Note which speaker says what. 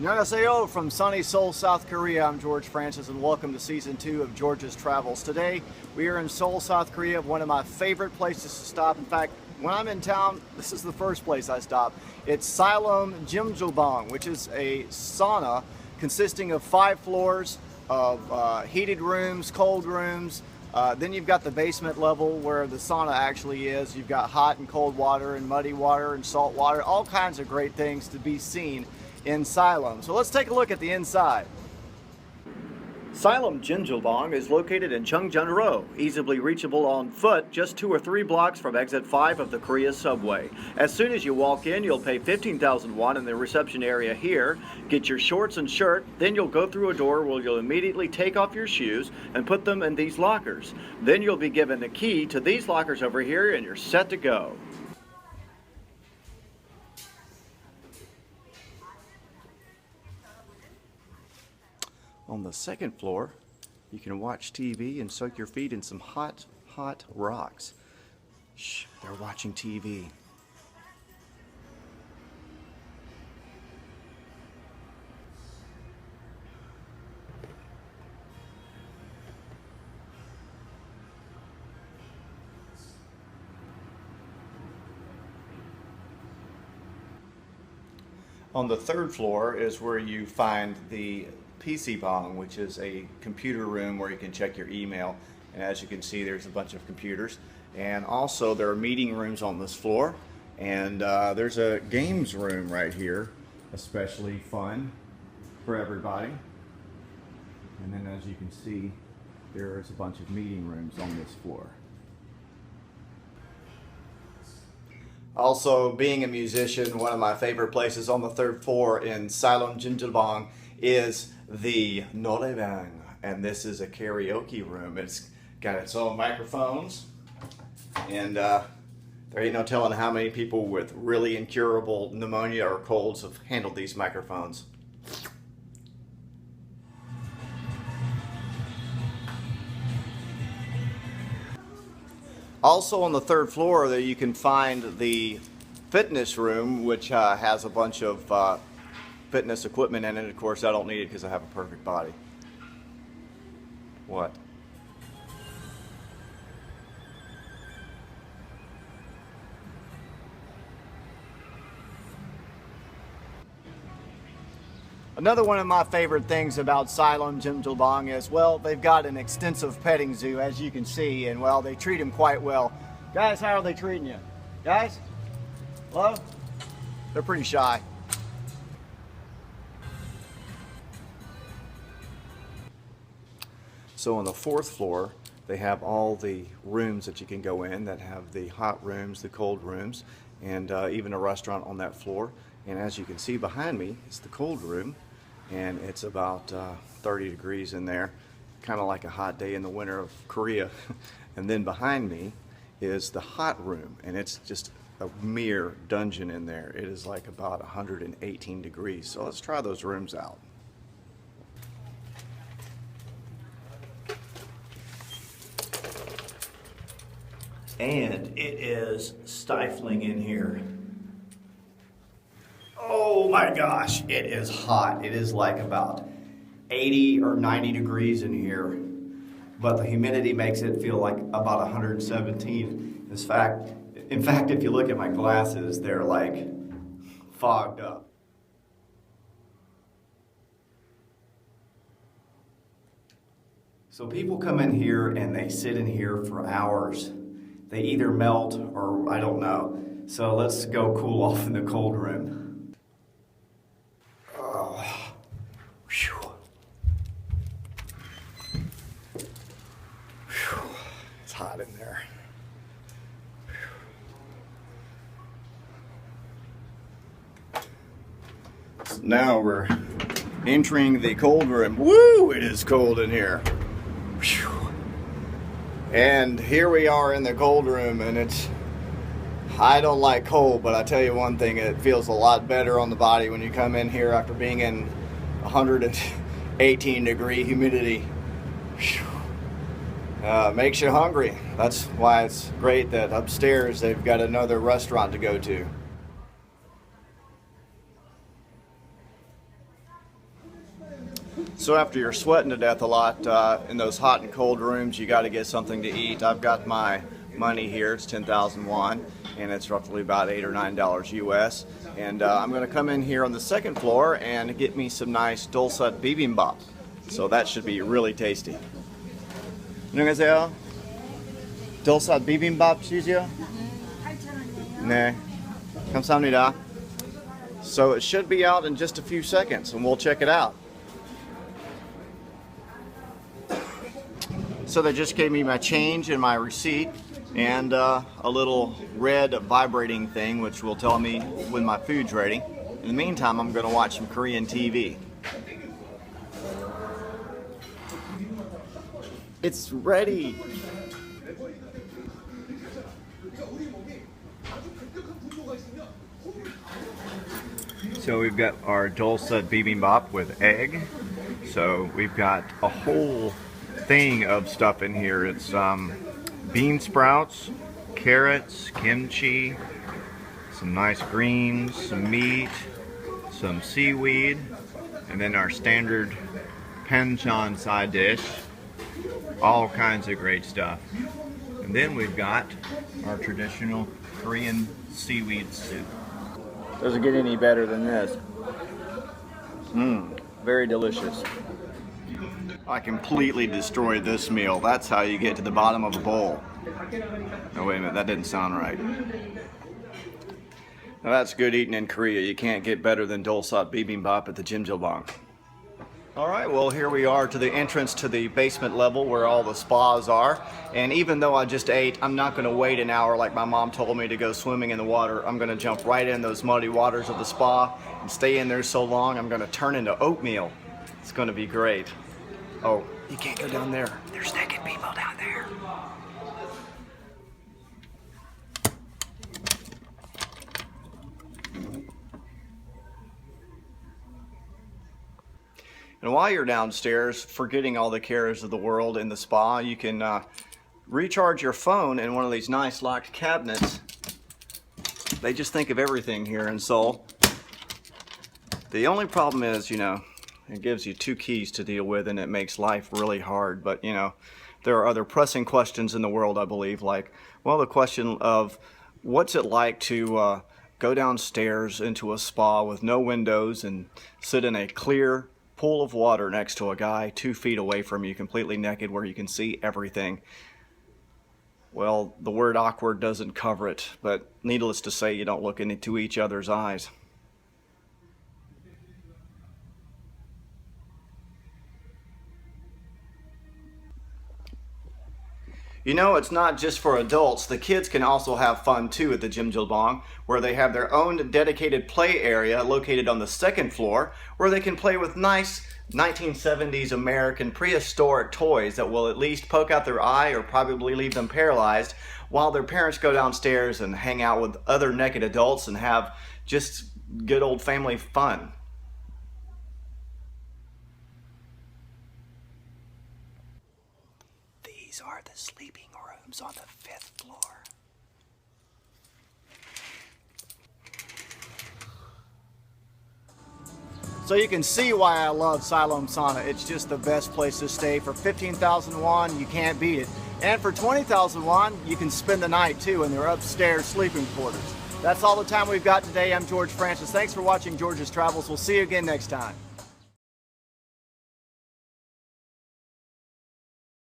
Speaker 1: Annyeonghaseyo from sunny Seoul, South Korea. I'm George Francis and welcome to Season 2 of George's Travels. Today we are in Seoul, South Korea, one of my favorite places to stop. In fact, when I'm in town, this is the first place I stop. It's Siloam Sauna, which is a sauna consisting of 5 floors of heated rooms, cold rooms. Then you've got the basement level where the sauna actually is. You've got hot and cold water and muddy water and salt water, all kinds of great things to be seen in Siloam. So let's take a look at the inside. Siloam Sauna is located in Cheongjeon-ro, easily reachable on foot just 2 or 3 blocks from exit 5 of the Korea subway. As soon as you walk in, you'll pay 15,000 won in the reception area here, get your shorts and shirt, then you'll go through a door where you'll immediately take off your shoes and put them in these lockers. Then you'll be given the key to these lockers over here and you're set to go. On the second floor, you can watch TV and soak your feet in some hot rocks. Shh, they're watching TV. On the third floor is where you find the PC bong, which is a computer room where you can check your email. And as you can see, there's a bunch of computers. And also there are meeting rooms on this floor. And there's a games room right here, especially fun for everybody. And then as you can see, there's a bunch of meeting rooms on this floor. Also, being a musician, one of my favorite places on the third floor in Siloam Sauna is the noraebang, and this is a karaoke room. It's got its own microphones, and there ain't no telling how many people with really incurable pneumonia or colds have handled these microphones. Also on the third floor there you can find the fitness room, which has a bunch of fitness equipment in it. Of course, I don't need it because I have a perfect body. What? Another one of my favorite things about Siloam Sauna is, well, they've got an extensive petting zoo, as you can see, and well, they treat them quite well. Guys, how are they treating you? Guys? Hello? They're pretty shy. So on the fourth floor, they have all the rooms that you can go in that have the hot rooms, the cold rooms, and even a restaurant on that floor. And as you can see behind me, it's the cold room, and it's about 30 degrees in there, kind of like a hot day in the winter of Korea. And then behind me is the hot room, and it's just a mere dungeon in there. It is like about 118 degrees. So let's try those rooms out. And it is stifling in here. Oh my gosh, it is hot. It is like about 80 or 90 degrees in here, but the humidity makes it feel like about 117. In fact, if you look at my glasses, they're like fogged up. So people come in here and they sit in here for hours. They either melt or I don't know. So let's go cool off in the cold room. Oh, whew. Whew. It's hot in there. So now we're entering the cold room. Woo! It is cold in here. Whew. And here we are in the cold room, and I don't like cold, but I tell you one thing, it feels a lot better on the body when you come in here after being in 118 degree humidity. Makes you hungry. That's why it's great that upstairs they've got another restaurant to go to. So after you're sweating to death a lot in those hot and cold rooms, you got to get something to eat. I've got my money here. It's 10,000 won, and it's roughly about $8 or $9 US. And I'm going to come in here on the second floor and get me some nice dulsat bibimbap. So that should be really tasty. 안녕하세요. dulsat bibimbap 주세요. 네, 감사합니다. So it should be out in just a few seconds, and we'll check it out. So they just gave me my change and my receipt and a little red vibrating thing which will tell me when my food's ready. In the meantime, I'm going to watch some Korean TV. It's ready! So we've got our dulsat bibimbap with egg. So we've got a whole thing of stuff in here. It's bean sprouts, carrots, kimchi, some nice greens, some meat, some seaweed, and then our standard panchan side dish. All kinds of great stuff. And then we've got our traditional Korean seaweed soup. Doesn't get any better than this. Very delicious. I completely destroyed this meal. That's how you get to the bottom of a bowl. Oh, wait a minute, that didn't sound right. Now that's good eating in Korea. You can't get better than dulsat bibimbap at the Jjimjilbang. Alright, well here we are to the entrance to the basement level where all the spas are. And even though I just ate, I'm not going to wait an hour like my mom told me to go swimming in the water. I'm going to jump right in those muddy waters of the spa and stay in there so long I'm going to turn into oatmeal. It's going to be great. Oh, you can't go down there. There's naked people down there. And while you're downstairs, forgetting all the cares of the world in the spa, you can recharge your phone in one of these nice locked cabinets. They just think of everything here in Seoul. The only problem is, you know, it gives you 2 keys to deal with and it makes life really hard. But, you know, there are other pressing questions in the world, I believe, like, well, the question of what's it like to go downstairs into a spa with no windows and sit in a clear pool of water next to a guy 2 feet away from you, completely naked, where you can see everything. Well, the word awkward doesn't cover it, but needless to say, you don't look into each other's eyes. You know, it's not just for adults. The kids can also have fun too at the Jjimjilbang, where they have their own dedicated play area located on the 2nd floor, where they can play with nice 1970s American prehistoric toys that will at least poke out their eye or probably leave them paralyzed, while their parents go downstairs and hang out with other naked adults and have just good old family fun. These are the sleeping rooms on the 5th floor. So you can see why I love Siloam Sauna. It's just the best place to stay. For 15,000 won, you can't beat it. And for 20,000 won, you can spend the night too in their upstairs sleeping quarters. That's all the time we've got today. I'm George Francis. Thanks for watching George's Travels. We'll see you again next time.